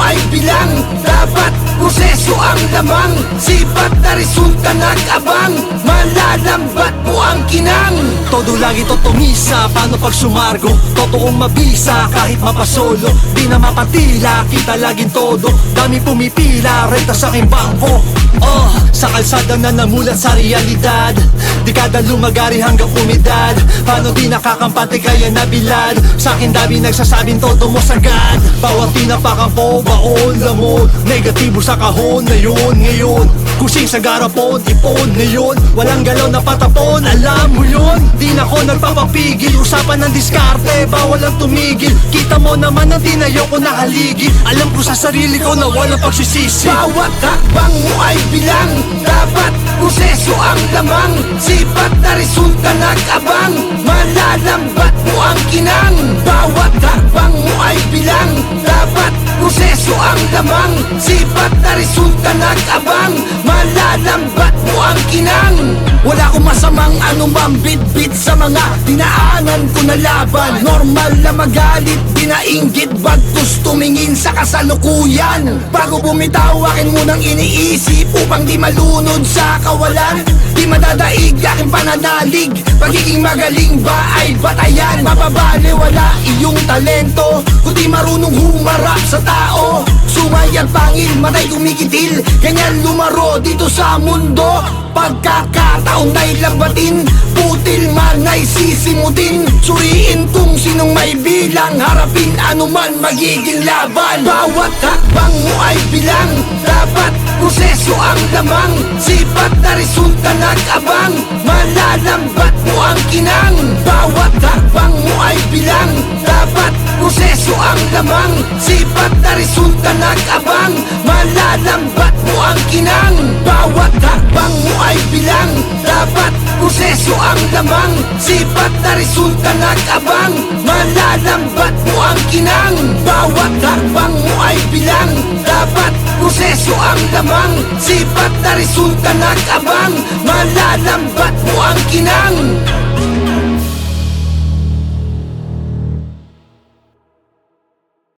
ay bilang. Dapat proseso ang lamang, sipat na resulta nag-abang. Malalambat mo ang kinang. Todo lagi to tumisa, paano pag sumargo? Totoong mabisa, kahit mapasolo di na mapatila, kita laging todo. Dami pumipila, renta sa aking bangko. Sa kalsada na namulat sa realidad, dekada lumagari hanggang umidad. Paano di nakakampante kaya nabilad? Sa akin dami nagsasabing todo mo sagad. Bawat tinapakan ko, baon, lamon, negatibo sa kahon na yun. Ngayon, kusing sa garapon, ipon na yun. Walang galaw na patapon, alam mo yun. Di na ko nagpapapigil, usapan ng diskarte, bawal ang tumigil. Kita mo naman ang tinayo ko na haligi. Alam ko sa sarili ko na walang pagsisisi. Bawat hakbang mo ay bilang, dapat proseso ang lamang, sipat na resulta nag-abang. Malalambat mo ang kinang. Bawat hakbang mo ay bilang, dapat proseso ang lamang, sipat na resulta nag-abang. Malalambat mo ang kinang. Wala akong masamang anumang bit-bit sa mga dinaanan ko na laban. Normal na magalit, di nainggit, bagkus tumingin sa kasalukuyan. Bago bumitaw, akin munang iniisip upang di malunod sa kawalan. Di madadaig aking pananalig, pagiging magaling ba ay batayan. Mababali wala iyong talento, kundi marunong humarap sa tao. Sumay at pangil, matay kumikitil, ganyan lumaro dito sa mundo. Pagkakataon ay lambatin, putil man ay sisimutin. Suriin kung sinong may bilang, harapin anuman magiging laban. Bawat hakbang mo ay bilang, dapat proseso ang lamang, sipat na resulta nag-abang. Malalambat mo ang kinang. Bawat hakbang mo ay bilang, dapat proseso ang lamang, sipat na resulta nag-abang. Malalambat mo ang kinang. Bawat hakbang mo ay bilang, dapat proseso ang lamang, sipat na resulta nag-abang. Malalambat mo ang kinang. Bawat hakbang mo ay bilang, dapat proseso ang lamang, sipat na resulta nag-abang. Malalambat mo ang kinang.